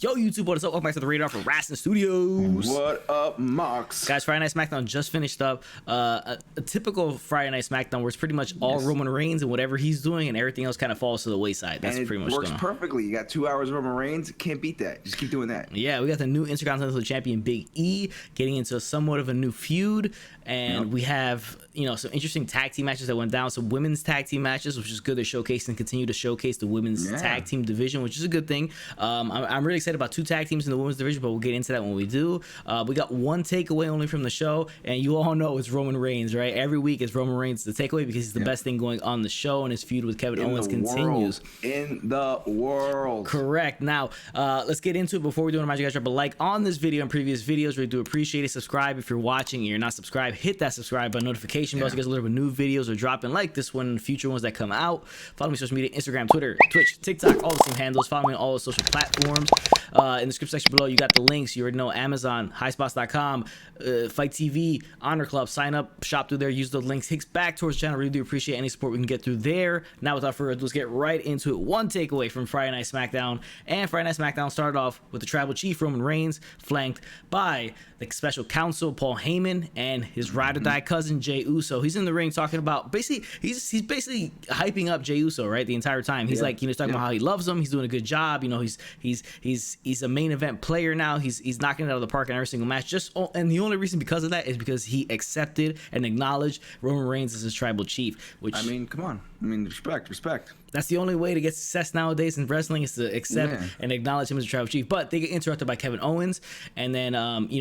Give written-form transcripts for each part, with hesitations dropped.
Yo, YouTube, what is up? Welcome back to the Radar for Rastin Studios. What up, Mox? Guys, Friday Night Smackdown just finished up. A typical Friday Night Smackdown where it's pretty much all Roman Reigns and whatever he's doing, and everything else kind of falls to the wayside. That's pretty much works perfectly. You got 2 hours of Roman Reigns. Can't beat that. Just keep doing that. Yeah, we got the new Intercontinental Champion Big E getting into somewhat of a new feud, and we have some interesting tag team matches that went down. Some women's tag team matches, which is good. They're showcasing, continue to showcase the women's tag team division, which is a good thing. I'm really excited about 2 tag teams in the women's division, but we'll get into that when we do. We got one takeaway only from the show, and you all know it's Roman Reigns, right? Every week it's Roman Reigns the takeaway because he's the best thing going on the show, and his feud with Kevin Owens continues. In the world. Correct. Now, let's get into it. Before we do, I remind you guys to drop a like on this video and previous videos. We do appreciate it. Subscribe if you're watching and you're not subscribed. Hit that subscribe button, notification bell, so you guys alert when new videos are dropping, like this one and future ones that come out. Follow me on social media: Instagram, Twitter, Twitch, TikTok, all the same handles. Follow me on all the social platforms. In the description section below, you got the links. You already know: Amazon, highspots.com, Fight TV, Honor Club. Sign up, shop through there, use the links. Hits back towards the channel. Really do appreciate any support we can get through there. Now, without further ado, let's get right into it. One takeaway from Friday Night Smackdown. And Friday Night Smackdown started off with the Tribal Chief Roman Reigns, flanked by the Special Counsel Paul Heyman and his ride or die cousin Jey Uso. He's in the ring talking about he's basically hyping up Jey Uso, right, the entire time. He's like, he's talking about how he loves him. He's doing a good job. He's a main event player now. He's knocking it out of the park in every single match. And the only reason because of that is because he accepted and acknowledged Roman Reigns as his Tribal Chief. Which, I mean, come on. I mean, respect. That's the only way to get success nowadays in wrestling, is to accept and acknowledge him as a Tribal Chief. But they get interrupted by Kevin Owens, and then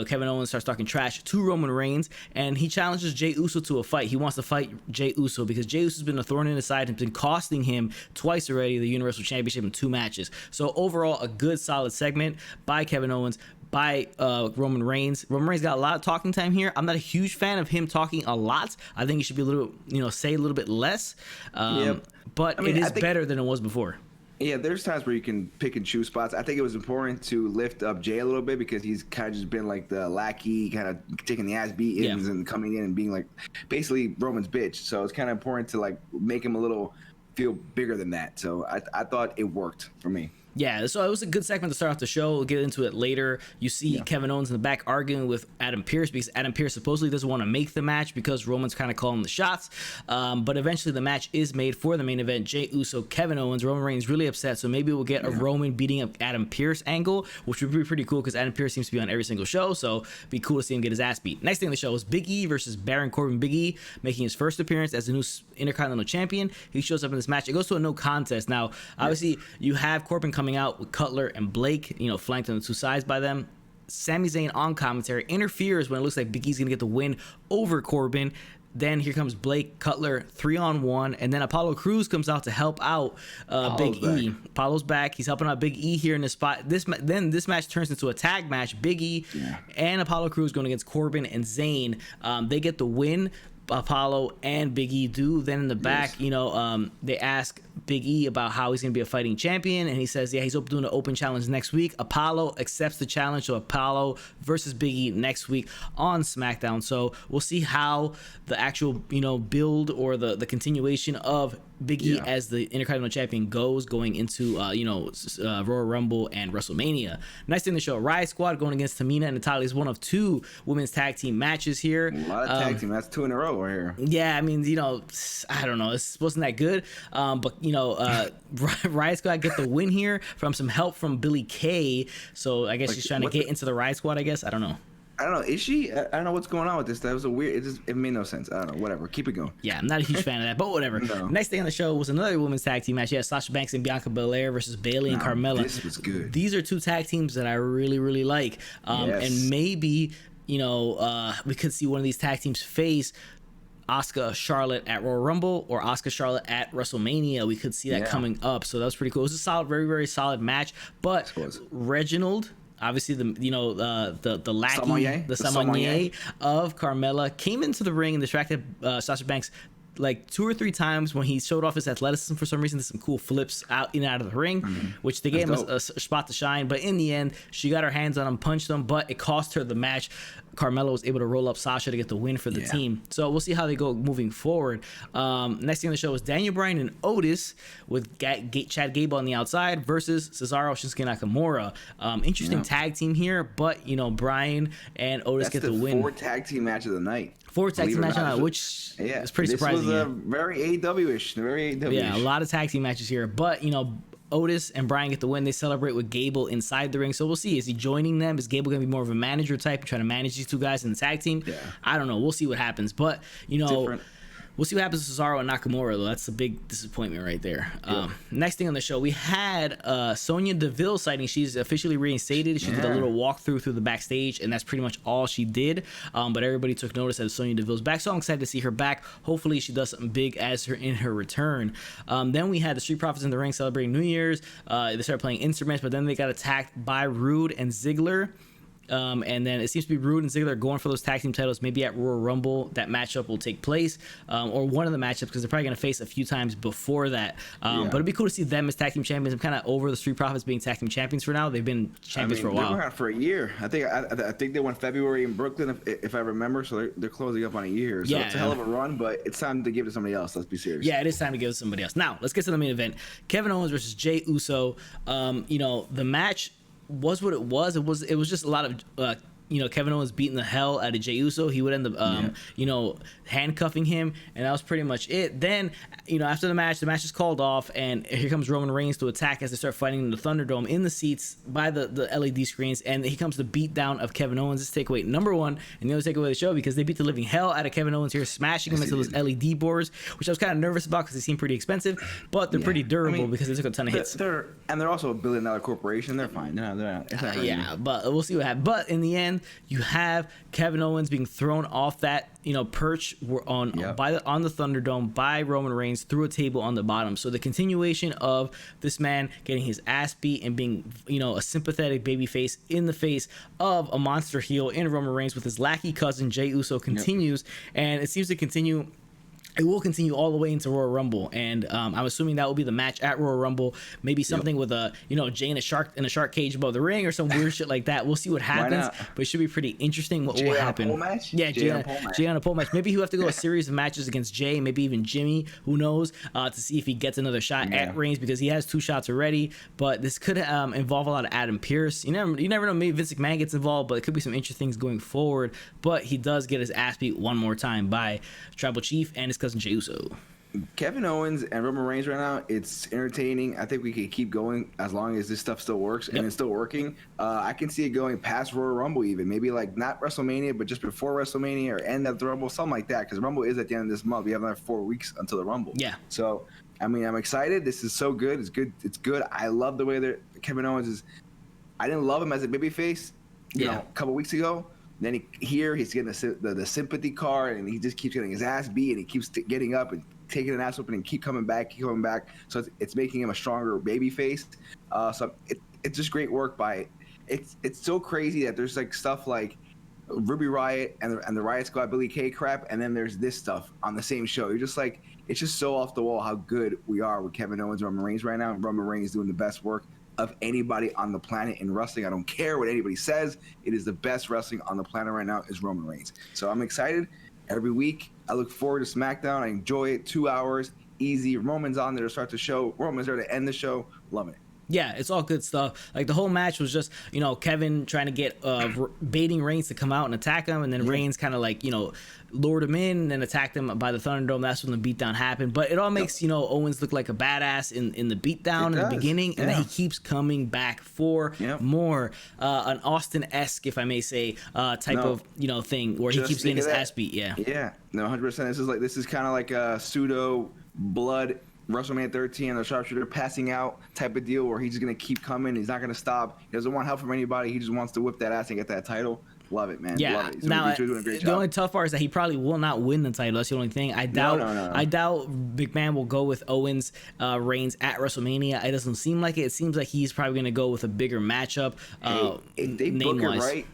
Kevin Owens starts talking trash to Roman Reigns, and he challenges Jey Uso to a fight. He wants to fight Jey Uso because Jey Uso's been a thorn in his side and been costing him twice already the Universal Championship in 2 matches. So overall, a good solid segment by Kevin Owens, by Roman Reigns. Roman Reigns got a lot of talking time here. I'm not a huge fan of him talking a lot. I think he should be a little bit, say a little bit less. But it is better than it was before. Yeah, there's times where you can pick and choose spots. I think it was important to lift up Jey a little bit because he's kind of just been like the lackey, kind of taking the ass beatings and coming in and being like basically Roman's bitch. So it's kind of important to like make him a little feel bigger than that. So I thought it worked for me. Yeah, so it was a good segment to start off the show. We'll get into it later. You see Kevin Owens in the back arguing with Adam Pearce because Adam Pearce supposedly doesn't want to make the match because Roman's kind of calling the shots. But eventually the match is made for the main event. Jey Uso, Kevin Owens. Roman Reigns really upset, so maybe we'll get a Roman beating up Adam Pearce angle, which would be pretty cool because Adam Pearce seems to be on every single show, so it'd be cool to see him get his ass beat. Next thing on the show is Big E versus Baron Corbin. Big E making his first appearance as the new Intercontinental Champion. He shows up in this match. It goes to a no contest. Now, obviously, you have Corbin coming out with Cutler and Blake, flanked on the 2 sides by them. Sami Zayn on commentary interferes when it looks like Big E's gonna get the win over Corbin. Then here comes Blake, Cutler, 3-on-1, and then Apollo Crews comes out to help out Big E. Apollo's back. He's helping out Big E here in this spot. Then this match turns into a tag match. Big E and Apollo Crews going against Corbin and Zayn. They get the win. Apollo and Big E do. Then in the back, they ask Big E about how he's going to be a fighting champion, and he says, he's doing an open challenge next week. Apollo accepts the challenge, so Apollo versus Big E next week on SmackDown. So we'll see how the actual, build or the continuation of Big E as the Intercontinental Champion goes going into, Royal Rumble and WrestleMania. Next thing in the show, Riot Squad going against Tamina and Natalya is one of 2 women's tag team matches here. A lot of tag team. That's 2 in a row right here. Yeah, I mean, I don't know. It wasn't that good. But, Riot Squad get the win here from some help from Billie Kay. So I guess she's trying to get into the Riot Squad, I guess. I don't know. Is she? I don't know what's going on with this. That was a weird. It made no sense. I don't know. Whatever. Keep it going. Yeah, I'm not a huge fan of that, but whatever. No. Next thing on the show was another women's tag team match. Yeah, Sasha Banks and Bianca Belair versus Bayley and Carmella. This was good. These are 2 tag teams that I really, really like. And maybe we could see one of these tag teams face Asuka Charlotte at Royal Rumble or Asuka Charlotte at WrestleMania. We could see that coming up. So that was pretty cool. It was a solid, very, very solid match. But Reginald, obviously the lackey, the sommelier of Carmella, came into the ring and distracted Sasha Banks like 2 or 3 times when he showed off his athleticism for some reason. There's some cool flips out in and out of the ring, which they gave him a spot to shine. But in the end, she got her hands on him, punched him, but it cost her the match. Carmella was able to roll up Sasha to get the win for the team. So we'll see how they go moving forward. Next thing on the show is Daniel Bryan and Otis with Chad Gable on the outside versus Cesaro, Shinsuke Nakamura. Interesting tag team here, but you know, Bryan and Otis get the win. 4 tag team match of the night. 4 tag team match, which is pretty surprising. This was very AEW-ish. Very AEW-ish. Yeah, a lot of tag team matches here, but you know, Otis and Bryan get the win. They celebrate with Gable inside the ring. So we'll see. Is he joining them? Is Gable going to be more of a manager type, trying to manage these 2 guys in the tag team? Yeah. I don't know. We'll see what happens. But, you know, we'll see what happens to Cesaro and Nakamura, though. That's a big disappointment right there. Yeah. Next thing on the show, we had Sonya Deville sighting. She's officially reinstated. She did a little walkthrough through the backstage, and that's pretty much all she did. But everybody took notice that Sonya Deville's back, so I'm excited to see her back. Hopefully, she does something big in her return. Then we had the Street Profits in the ring celebrating New Year's. They started playing instruments, but then they got attacked by Rude and Ziggler. And then it seems to be Rude and Ziggler going for those tag team titles. Maybe at Royal Rumble that matchup will take place, or one of the matchups, because they're probably going to face a few times before that. But it'd be cool to see them as tag team champions. I'm kind of over the Street Profits being tag team champions for now. They've been champions for a while. They've been around for a year. I think they won February in Brooklyn, if I remember. So they're closing up on a year. So it's a hell of a run, but it's time to give it to somebody else. Let's be serious. Yeah, it is time to give it to somebody else. Now let's get to the main event: Kevin Owens versus Jey Uso. You know, the match was what it was. It was just a lot of you know, Kevin Owens beating the hell out of Jey Uso. He would end up, you know, handcuffing him, and that was pretty much it. Then, you know, after the match is called off, and here comes Roman Reigns to attack as they start fighting in the Thunderdome in the seats by the LED screens, and he comes to beat down of Kevin Owens. This takeaway number 1, and the other takeaway of the show, because they beat the living hell out of Kevin Owens here, smashing him into those LED boards, which I was kind of nervous about because they seem pretty expensive, but they're pretty durable because they took a ton of hits. They're also a $1 billion corporation. They're fine. They're not but we'll see what happens. But in the end, you have Kevin Owens being thrown off that, you know, perch on the Thunderdome by Roman Reigns through a table on the bottom. So the continuation of this man getting his ass beat and being, you know, a sympathetic babyface in the face of a monster heel in Roman Reigns with his lackey cousin Jey Uso continues, and it seems to continue. It will continue all the way into Royal Rumble, and I'm assuming that will be the match at Royal Rumble. Maybe something with a, you know, Jey in a shark cage above the ring or some weird shit like that. We'll see what happens, but it should be pretty interesting what will happen. Pole match? Yeah, Jey on a pole match. Maybe he'll have to go a series of matches against Jey, maybe even Jimmy. Who knows? To see if he gets another shot at Reigns, because he has 2 shots already. But this could involve a lot of Adam Pearce. You never know. Maybe Vince McMahon gets involved, but it could be some interesting things going forward. But he does get his ass beat one more time by Tribal Chief and his cousin Jey Uso. Kevin Owens and Roman Reigns right now, it's entertaining. I think we can keep going as long as this stuff still works, and it's still working. I can see it going past Royal Rumble even. Maybe like not WrestleMania, but just before WrestleMania or end of the Rumble, something like that, because Rumble is at the end of this month. We have another 4 weeks until the Rumble. Yeah. So, I mean, I'm excited. This is so good. It's good. It's good. I love the way that Kevin Owens is. I didn't love him as a babyface, you know, a couple weeks ago. Then he's getting the sympathy card, and he just keeps getting his ass beat, and he keeps getting up and taking an ass whooping and keep coming back. So it's making him a stronger baby face. So it's just great work by it's so crazy that there's like stuff like Ruby Riott and the Riot Squad Billy Kay crap, and then there's this stuff on the same show. You're just like, it's just so off the wall how good we are with Kevin Owens and Roman Reigns right now. And Roman Reigns doing the best work of anybody on the planet in wrestling. I don't care what anybody says. It is the best wrestling on the planet right now is Roman Reigns. So I'm excited every week. I look forward to SmackDown. I enjoy it. 2 hours, easy. Roman's on there to start the show. Roman's there to end the show. Love it. Yeah, it's all good stuff. Like the whole match was just, you know, Kevin trying to get baiting Reigns to come out and attack him, and then Reigns kind of like, you know, lured him in and then attacked him by the Thunderdome. That's when the beatdown happened. But it all makes, you know, Owens look like a badass in the beatdown in the beginning, and then he keeps coming back for more. An Austin-esque, if I may say, type of, you know, thing where he keeps getting his ass beat. Yeah, no, 100%. This is kind of like a pseudo blood WrestleMania 13 and the sharpshooter passing out type of deal where he's just going to keep coming. He's not going to stop. He doesn't want help from anybody. He just wants to whip that ass and get that title. Love it, man. Yeah. Love it. Now, he's doing a great job. The only tough part is that he probably will not win the title. That's the only thing. I doubt McMahon will go with Owens Reigns at WrestleMania. It doesn't seem like it. It seems like he's probably going to go with a bigger matchup. If they book it right,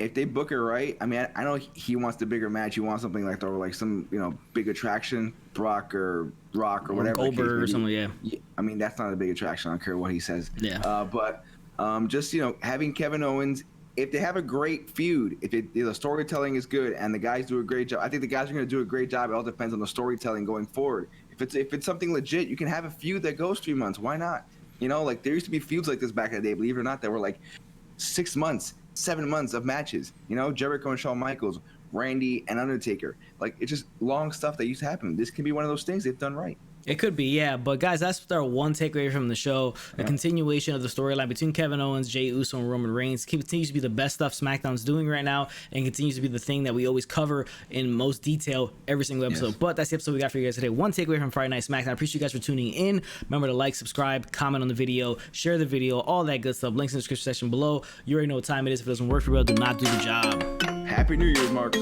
if they book it right, I mean, I know he wants the bigger match. He wants something like some big attraction, Brock or Rock or whatever. Goldberg or something. Yeah. I mean, that's not a big attraction. I don't care what he says. Yeah. But just having Kevin Owens. If they have a great feud, if the storytelling is good and the guys do a great job, I think the guys are going to do a great job. It all depends on the storytelling going forward. If it's something legit, you can have a feud that goes 3 months. Why not? Like there used to be feuds like this back in the day, believe it or not, that were like 6 months, 7 months of matches. Jericho and Shawn Michaels, Randy and Undertaker. Like it's just long stuff that used to happen. This can be one of those things they've done right. It could be, yeah. But guys, that's our one takeaway from the show. A continuation of the storyline between Kevin Owens, Jey Uso, and Roman Reigns continues to be the best stuff SmackDown's doing right now, and continues to be the thing that we always cover in most detail every single episode. Yes. But that's the episode we got for you guys today. One takeaway from Friday Night SmackDown. I appreciate you guys for tuning in. Remember to like, subscribe, comment on the video, share the video, all that good stuff. Links in the description section below. You already know what time it is. If it doesn't work for you, do not do the job. Happy New Year's, Mark.